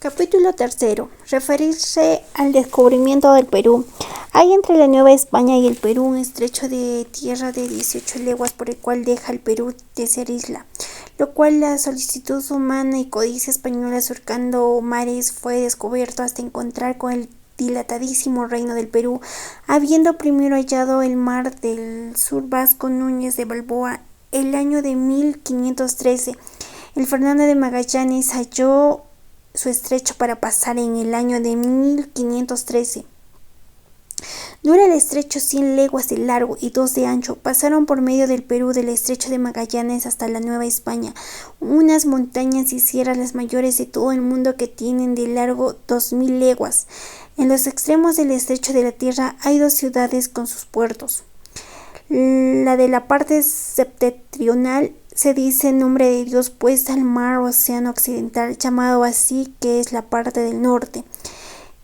Capítulo tercero. Referirse al descubrimiento del Perú. Hay entre la Nueva España y el Perú un estrecho de tierra de 18 leguas por el cual deja el Perú de ser isla, lo cual la solicitud humana y codicia española surcando mares fue descubierto hasta encontrar con el dilatadísimo reino del Perú, habiendo primero hallado el mar del sur Vasco Núñez de Balboa el año de 1513. El Fernando de Magallanes halló su estrecho para pasar en el año de 1513. Dura el estrecho 100 leguas de largo y 2 de ancho. Pasaron por medio del Perú del estrecho de Magallanes hasta la Nueva España, unas montañas y sierras las mayores de todo el mundo que tienen de largo 2000 leguas. En los extremos del estrecho de la tierra hay 2 ciudades con sus puertos. La de la parte septentrional se dice nombre de Dios puesta al mar océano occidental, llamado así, que es la parte del norte.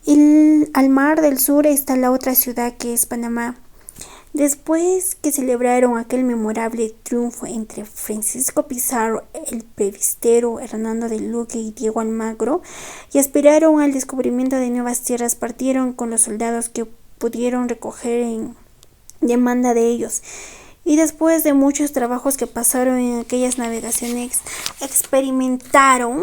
Y al mar del sur está la otra ciudad, que es Panamá. Después que celebraron aquel memorable triunfo entre Francisco Pizarro, el presbítero Hernando de Luque y Diego Almagro, y aspiraron al descubrimiento de nuevas tierras, partieron con los soldados que pudieron recoger en demanda de ellos. Y después de muchos trabajos que pasaron en aquellas navegaciones, experimentaron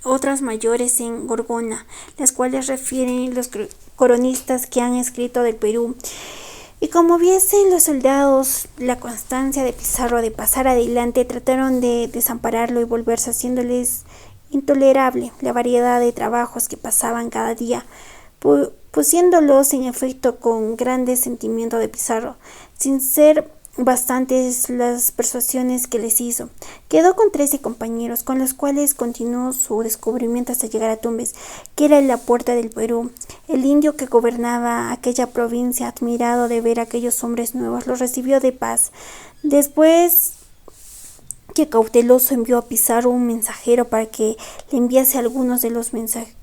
otras mayores en Gorgona, las cuales refieren los cronistas que han escrito del Perú. Y como viesen los soldados la constancia de Pizarro de pasar adelante, trataron de desampararlo y volverse, haciéndoles intolerable la variedad de trabajos que pasaban cada día, pusiéndolos en efecto con grande sentimiento de Pizarro, sin ser bastantes las persuasiones que les hizo. Quedó con 13 compañeros, con los cuales continuó su descubrimiento hasta llegar a Tumbes, que era la puerta del Perú. El indio que gobernaba aquella provincia, admirado de ver a aquellos hombres nuevos, los recibió de paz. Después que cauteloso envió a Pizarro un mensajero para que le enviase algunos de los mensajeros,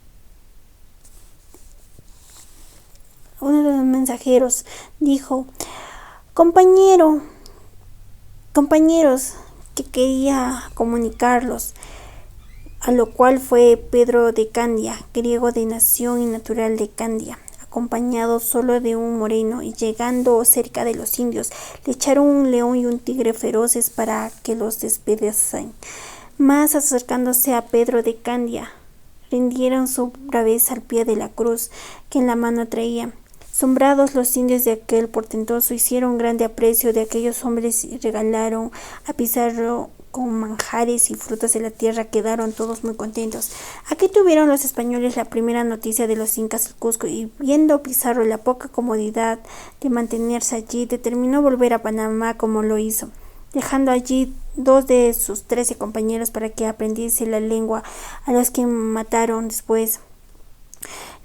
dijo: compañeros, que quería comunicarlos, a lo cual fue Pedro de Candia, griego de nación y natural de Candia, acompañado solo de un moreno, y llegando cerca de los indios, le echaron un león y un tigre feroces para que los despedazasen. Mas acercándose a Pedro de Candia, rindieron su braveza al pie de la cruz que en la mano traía. Asombrados los indios de aquel portentoso, hicieron grande aprecio de aquellos hombres y regalaron a Pizarro con manjares y frutas de la tierra. Quedaron todos muy contentos. Aquí tuvieron los españoles la primera noticia de los incas del Cusco, y viendo Pizarro la poca comodidad de mantenerse allí, determinó volver a Panamá, como lo hizo, dejando allí 2 de sus 13 compañeros para que aprendiese la lengua, a los que mataron después.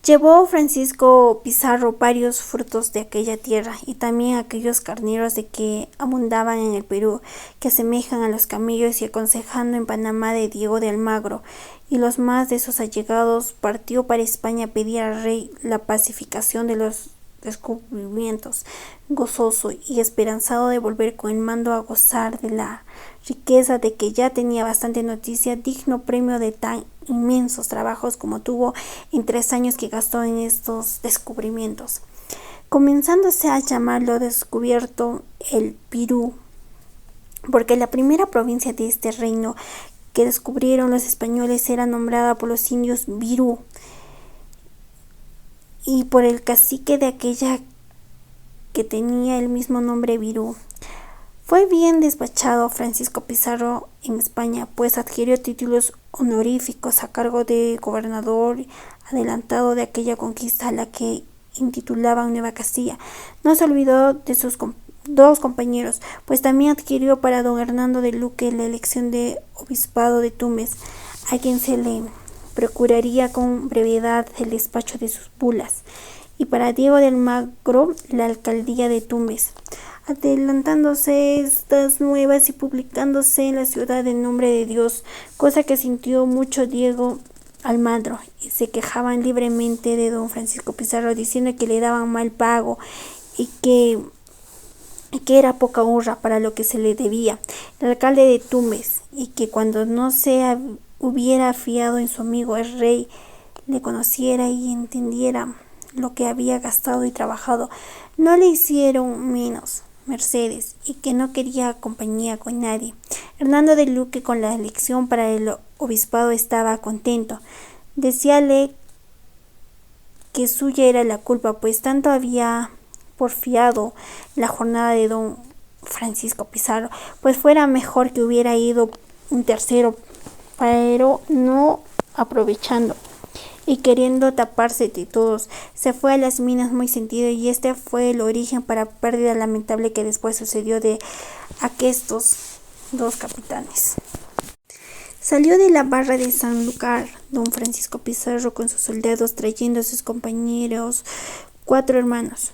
Llevó Francisco Pizarro varios frutos de aquella tierra, y también aquellos carneros de que abundaban en el Perú, que asemejan a los camellos, y aconsejando en Panamá de Diego de Almagro y los más de sus allegados, partió para España a pedir al rey la pacificación de los descubrimientos, gozoso y esperanzado de volver con el mando a gozar de la riqueza de que ya tenía bastante noticia, digno premio de tan inmensos trabajos como tuvo en 3 años que gastó en estos descubrimientos, comenzándose a llamarlo descubierto el Pirú, porque la primera provincia de este reino que descubrieron los españoles era nombrada por los indios Virú, y por el cacique de aquella que tenía el mismo nombre, Virú. Fue bien despachado Francisco Pizarro en España, pues adquirió títulos honoríficos a cargo de gobernador adelantado de aquella conquista, a la que intitulaban Nueva Castilla. No se olvidó de sus 2 compañeros, pues también adquirió para don Hernando de Luque la elección de obispado de Tumbes, a quien se le procuraría con brevedad el despacho de sus bulas, y para Diego de Almagro la alcaldía de Tumbes, adelantándose estas nuevas y publicándose en la ciudad el nombre de Dios, cosa que sintió mucho Diego Almagro, y se quejaban libremente de don Francisco Pizarro, diciendo que le daban mal pago y que era poca honra para lo que se le debía el alcalde de Tumbes, y que cuando no se hubiera fiado en su amigo el rey le conociera y entendiera lo que había gastado y trabajado, no le hicieron menos mercedes y que no quería compañía con nadie. Hernando de Luque con la elección para el obispado estaba contento. Decíale que suya era la culpa, pues tanto había porfiado la jornada de don Francisco Pizarro, pues fuera mejor que hubiera ido un tercero, pero no aprovechando y queriendo taparse de todos, se fue a las minas muy sentido, y este fue el origen para pérdida lamentable que después sucedió de aquestos dos capitanes. Salió de la barra de Sanlúcar don Francisco Pizarro con sus soldados, trayendo a sus compañeros 4 hermanos.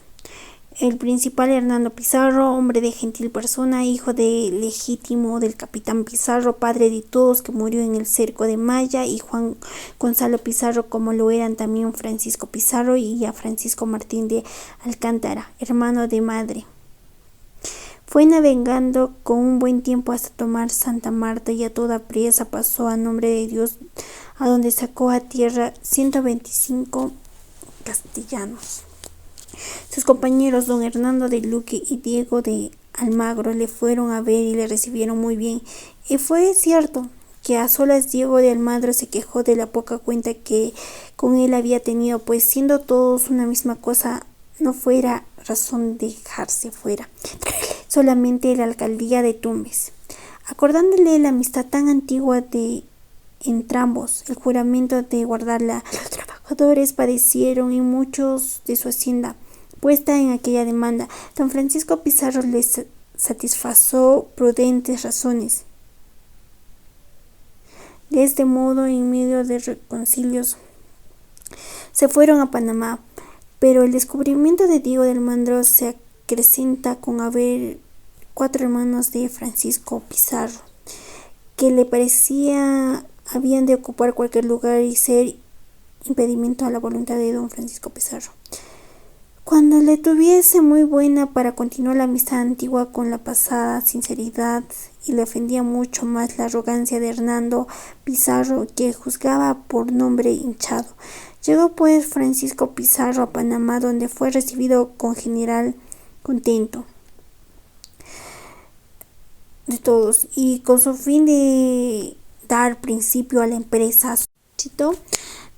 El principal, Hernando Pizarro, hombre de gentil persona, hijo de legítimo del capitán Pizarro, padre de todos, que murió en el cerco de Maya, y Juan Gonzalo Pizarro, como lo eran también Francisco Pizarro y a Francisco Martín de Alcántara, hermano de madre. Fue navegando con un buen tiempo hasta tomar Santa Marta, y a toda priesa pasó a nombre de Dios, a donde sacó a tierra 125 castellanos. Sus compañeros don Hernando de Luque y Diego de Almagro le fueron a ver y le recibieron muy bien. Y fue cierto que a solas Diego de Almagro se quejó de la poca cuenta que con él había tenido, pues siendo todos una misma cosa, no fuera razón de dejarse fuera solamente la alcaldía de Tumbes, acordándole la amistad tan antigua de entrambos, el juramento de guardarla. Los trabajadores padecieron y muchos de su hacienda puesta en aquella demanda. Don Francisco Pizarro les satisfazó prudentes razones. De este modo, en medio de reconcilios, se fueron a Panamá, pero el descubrimiento de Diego de Almagro se acrecenta con haber 4 hermanos de Francisco Pizarro, que le parecía habían de ocupar cualquier lugar y ser impedimento a la voluntad de don Francisco Pizarro. Cuando le tuviese muy buena para continuar la amistad antigua con la pasada sinceridad, y le ofendía mucho más la arrogancia de Hernando Pizarro, que juzgaba por nombre hinchado. Llegó pues Francisco Pizarro a Panamá, donde fue recibido con general contento de todos, y con su fin de dar principio a la empresa, citó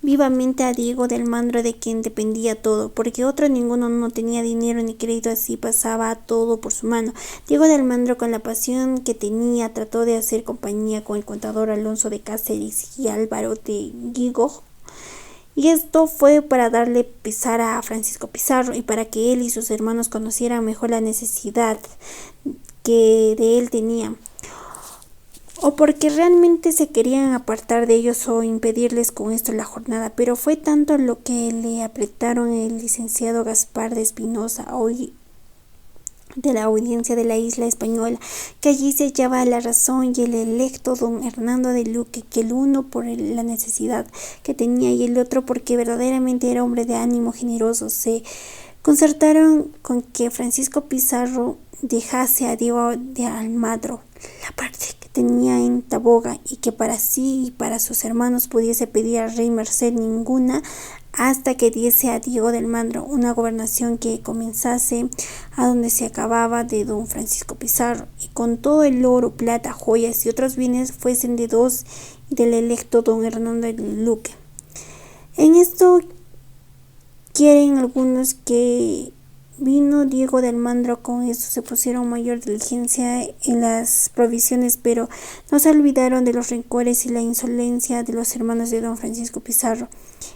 vivamente a Diego de Almagro, de quien dependía todo, porque otro ninguno no tenía dinero ni crédito, así pasaba todo por su mano. Diego de Almagro, con la pasión que tenía, trató de hacer compañía con el contador Alonso de Cáceres y Álvaro de Guigó, y esto fue para darle pesar a Francisco Pizarro, y para que él y sus hermanos conocieran mejor la necesidad que de él tenían, o porque realmente se querían apartar de ellos o impedirles con esto la jornada. Pero fue tanto lo que le apretaron el licenciado Gaspar de Espinosa, hoy de la Audiencia de la Isla Española, que allí se hallaba la razón, y el electo don Hernando de Luque, que el uno por la necesidad que tenía y el otro porque verdaderamente era hombre de ánimo generoso, se concertaron con que Francisco Pizarro dejase a Diego de Almagro la parte que tenía en Taboga, y que para sí y para sus hermanos pudiese pedir al rey merced ninguna, hasta que diese a Diego de Almagro una gobernación que comenzase a donde se acababa de don Francisco Pizarro, y con todo el oro, plata, joyas y otros bienes fuesen de dos y del electo don Hernando de Luque. En esto quieren algunos que vino Diego de Almagro. Con esto se pusieron mayor diligencia en las provisiones, pero no se olvidaron de los rencores y la insolencia de los hermanos de don Francisco Pizarro.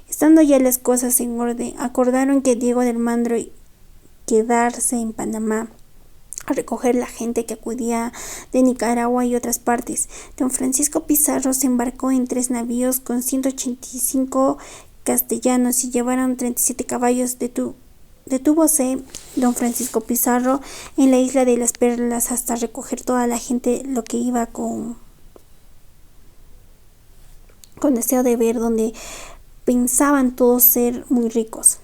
Estando ya las cosas en orden, acordaron que Diego de Almagro quedarse en Panamá a recoger la gente que acudía de Nicaragua y otras partes. Don Francisco Pizarro se embarcó en 3 navíos con 185 castellanos y llevaron 37 caballos. Detúvose don Francisco Pizarro en la isla de las Perlas hasta recoger toda la gente, lo que iba con deseo de ver, donde pensaban todos ser muy ricos.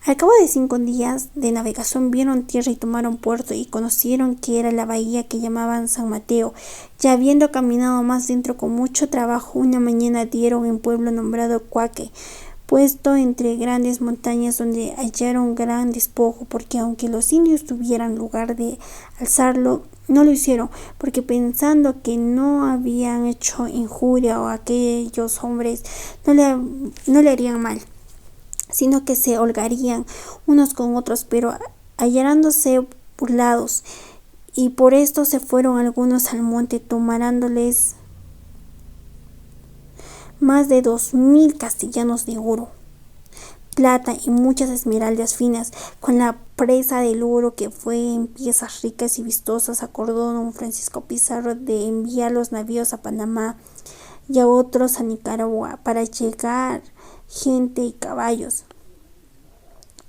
Al cabo de 5 días de navegación vieron tierra y tomaron puerto y conocieron que era la bahía que llamaban San Mateo. Ya habiendo caminado más dentro con mucho trabajo, una mañana dieron en pueblo nombrado Cuaque, puesto entre grandes montañas donde hallaron gran despojo, porque aunque los indios tuvieran lugar de alzarlo, no lo hicieron, porque pensando que no habían hecho injuria o aquellos hombres no le harían mal, sino que se holgarían unos con otros, pero hallándose burlados, y por esto se fueron algunos al monte, tomándoles más de 2000 castellanos de oro, plata y muchas esmeraldas finas. Con la presa del oro, que fue en piezas ricas y vistosas, acordó don Francisco Pizarro de enviar los navíos a Panamá y a otros a Nicaragua para llegar gente y caballos.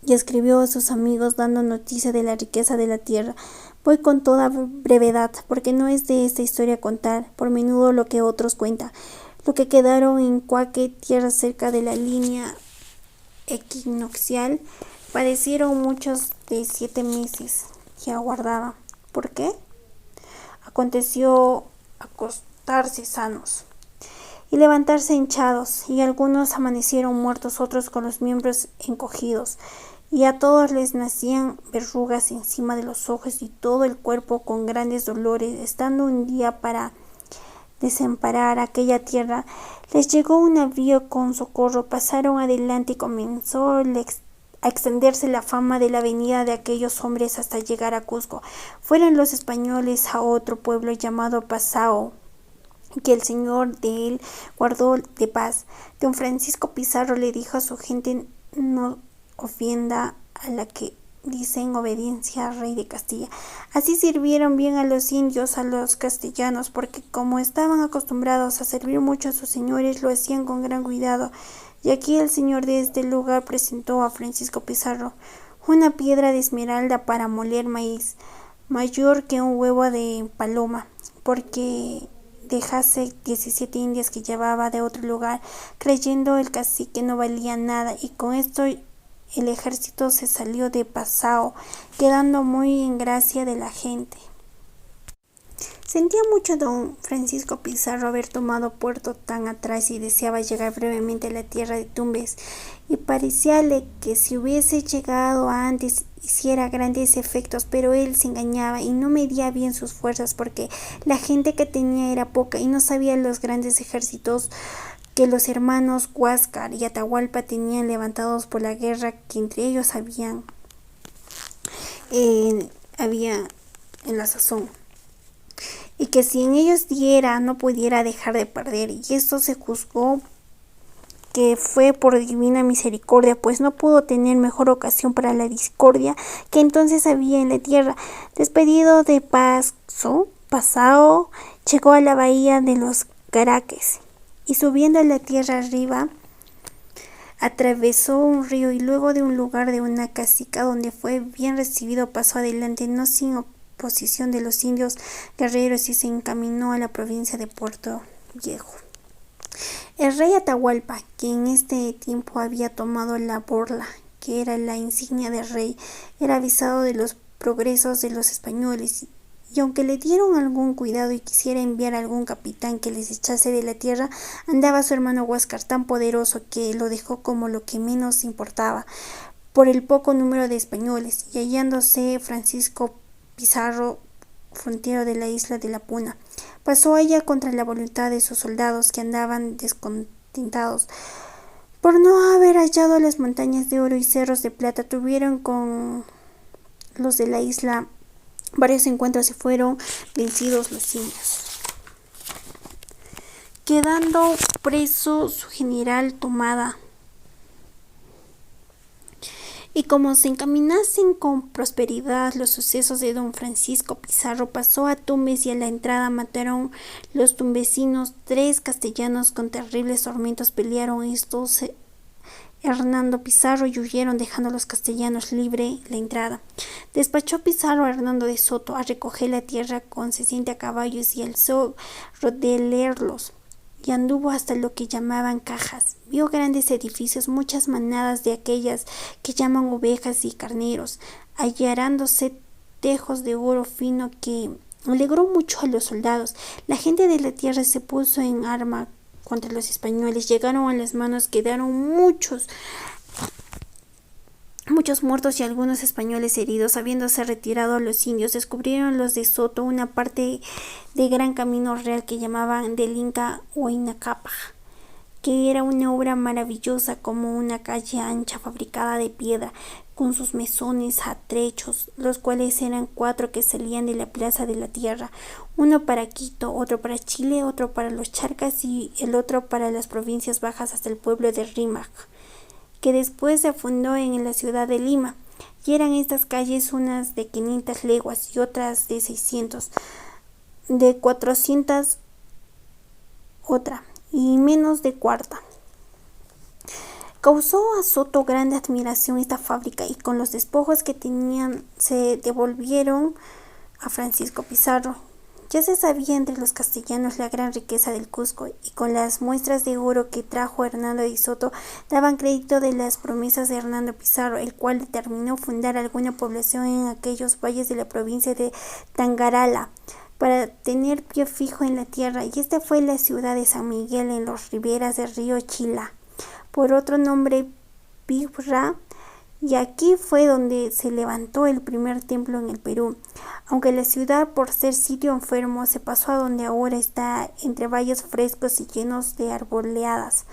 Y escribió a sus amigos dando noticia de la riqueza de la tierra. Voy con toda brevedad, porque no es de esta historia contar por menudo lo que otros cuentan. Lo que quedaron en Cuaque, tierra cerca de la línea equinoccial, padecieron muchos de 7 meses que aguardaba. ¿Por qué? Aconteció acostarse sanos y levantarse hinchados, y algunos amanecieron muertos, otros con los miembros encogidos, y a todos les nacían verrugas encima de los ojos y todo el cuerpo con grandes dolores. Estando un día para desamparar aquella tierra, les llegó un navío con socorro, pasaron adelante y comenzó a extenderse la fama de la venida de aquellos hombres hasta llegar a Cusco. Fueron los españoles a otro pueblo llamado Pasao, que el señor de él guardó de paz. Don Francisco Pizarro le dijo a su gente: no ofenda a la que dicen obediencia al rey de Castilla. Así sirvieron bien a los indios, a los castellanos, porque como estaban acostumbrados a servir mucho a sus señores, lo hacían con gran cuidado. Y aquí el señor de este lugar presentó a Francisco Pizarro una piedra de esmeralda para moler maíz, mayor que un huevo de paloma, porque dejase 17 indias que llevaba de otro lugar, creyendo el cacique no valía nada, y con esto el ejército se salió de Pasao, quedando muy en gracia de la gente. Sentía mucho don Francisco Pizarro haber tomado puerto tan atrás y deseaba llegar brevemente a la tierra de Tumbes, y parecíale que si hubiese llegado antes hiciera grandes efectos, pero él se engañaba y no medía bien sus fuerzas, porque la gente que tenía era poca y no sabía los grandes ejércitos que los hermanos Huáscar y Atahualpa tenían levantados por la guerra que entre ellos había en la sazón, y que si en ellos diera no pudiera dejar de perder, y esto se juzgó que fue por divina misericordia, pues no pudo tener mejor ocasión para la discordia que entonces había en la tierra. Despedido de Pasao, llegó a la bahía de los Caraques, y subiendo a la tierra arriba, atravesó un río, y luego de un lugar de una casica donde fue bien recibido, pasó adelante, no sin oposición de los indios guerreros, y se encaminó a la provincia de Puerto Viejo. El rey Atahualpa, que en este tiempo había tomado la borla, que era la insignia del rey, era avisado de los progresos de los españoles, y aunque le dieron algún cuidado y quisiera enviar algún capitán que les echase de la tierra, andaba su hermano Huáscar tan poderoso que lo dejó como lo que menos importaba por el poco número de españoles, y hallándose Francisco Pizarro frontero de la isla de la Puna, pasó allá contra la voluntad de sus soldados, que andaban descontentados por no haber hallado las montañas de oro y cerros de plata. Tuvieron con los de la isla varios encuentros y fueron vencidos los indios, quedando preso su general Tomada. Y como se encaminasen con prosperidad los sucesos de don Francisco Pizarro, pasó a Tumbes, y a la entrada mataron los tumbesinos 3 castellanos. Con terribles tormentos pelearon estos Hernando Pizarro y huyeron, dejando a los castellanos libre la entrada. Despachó Pizarro a Hernando de Soto a recoger la tierra con 60 caballos y alzó rodelerlos, y anduvo hasta lo que llamaban Cajas. Vio grandes edificios, muchas manadas de aquellas que llaman ovejas y carneros, hallarándose tejos de oro fino que alegró mucho a los soldados. La gente de la tierra se puso en arma contra los españoles. Llegaron a las manos, quedaron muchos muertos y algunos españoles heridos. Habiéndose retirado los indios, descubrieron los de Soto una parte de gran camino real que llamaban del Inca Huayna Cápac, que era una obra maravillosa, como una calle ancha fabricada de piedra, con sus mesones atrechos, los cuales eran 4 que salían de la plaza de la tierra, uno para Quito, otro para Chile, otro para los Charcas y el otro para las provincias bajas hasta el pueblo de Rímac, que después se fundó en la ciudad de Lima. Y eran estas calles unas de 500 leguas y otras de 600, de 400 otra, y menos de cuarta. Causó a Soto grande admiración esta fábrica, y con los despojos que tenían se devolvieron a Francisco Pizarro. Ya se sabía entre los castellanos la gran riqueza del Cusco, y con las muestras de oro que trajo Hernando de Soto daban crédito de las promesas de Hernando Pizarro, el cual determinó fundar alguna población en aquellos valles de la provincia de Tangarala para tener pie fijo en la tierra, y esta fue la ciudad de San Miguel en las riberas del río Chila, por otro nombre Piura, y aquí fue donde se levantó el primer templo en el Perú. Aunque la ciudad, por ser sitio enfermo, se pasó a donde ahora está, entre valles frescos y llenos de arboledas.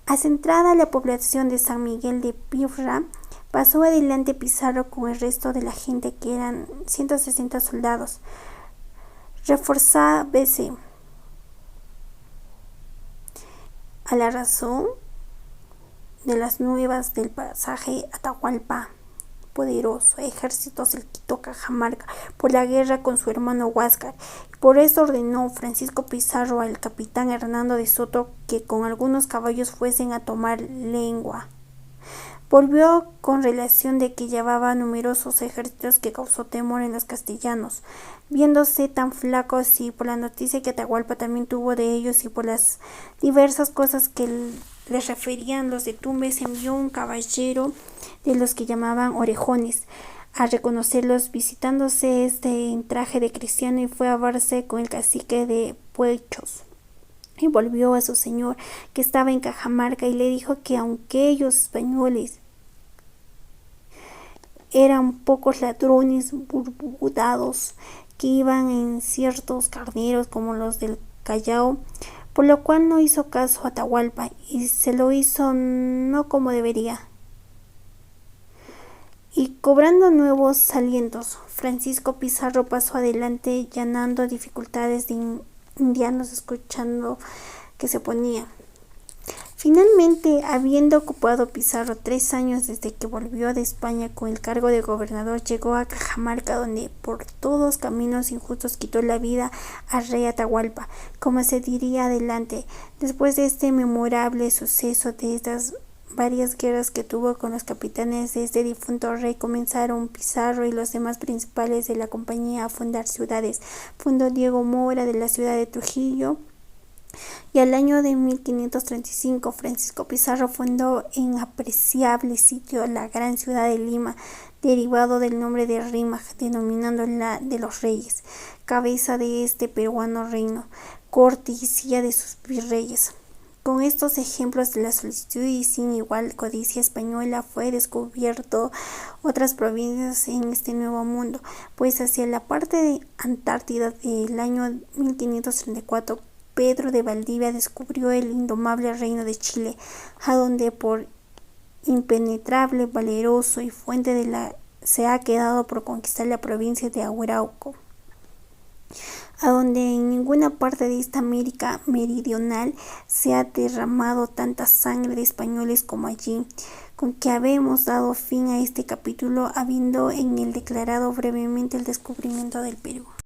Acentrada la población de San Miguel de Piura, pasó adelante Pizarro con el resto de la gente, que eran 160 soldados. Reforzada BC a la razón de las nuevas del pasaje Atahualpa, poderoso ejército se quitó Cajamarca por la guerra con su hermano Huáscar. Por eso ordenó Francisco Pizarro al capitán Hernando de Soto que con algunos caballos fuesen a tomar Lengua. Volvió con relación de que llevaba numerosos ejércitos, que causó temor en los castellanos, viéndose tan flacos, y por la noticia que Atahualpa también tuvo de ellos, y por las diversas cosas que les referían los de Tumbes, envió un caballero de los que llamaban orejones a reconocerlos, visitándose en traje de cristiano, y fue a verse con el cacique de Puechos. Y volvió a su señor, que estaba en Cajamarca, y le dijo que aunque ellos españoles eran pocos ladrones burbudados que iban en ciertos carneros como los del Callao, por lo cual no hizo caso a Atahualpa, y se lo hizo no como debería. Y cobrando nuevos alientos, Francisco Pizarro pasó adelante, llenando dificultades de indianos, escuchando que se ponía. Finalmente, habiendo ocupado Pizarro 3 años desde que volvió de España con el cargo de gobernador, llegó a Cajamarca, donde por todos caminos injustos quitó la vida al rey Atahualpa, como se diría adelante. Después de este memorable suceso, de estas varias guerras que tuvo con los capitanes de este difunto rey, comenzaron Pizarro y los demás principales de la compañía a fundar ciudades. Fundó Diego Mora de la ciudad de Trujillo, y al año de 1535 Francisco Pizarro fundó en apreciable sitio la gran ciudad de Lima, derivado del nombre de Rímac, denominándola de los reyes, cabeza de este peruano reino, corte y silla de sus virreyes. Con estos ejemplos de la solicitud y sin igual codicia española, fue descubierto otras provincias en este nuevo mundo, pues hacia la parte de Antártida del año 1534 Pedro de Valdivia descubrió el indomable reino de Chile, a donde por impenetrable, valeroso y fuente de la se ha quedado por conquistar la provincia de Arauco, a donde en ninguna parte de esta América meridional se ha derramado tanta sangre de españoles como allí. Con que habemos dado fin a este capítulo, habiendo en él declarado brevemente el descubrimiento del Perú.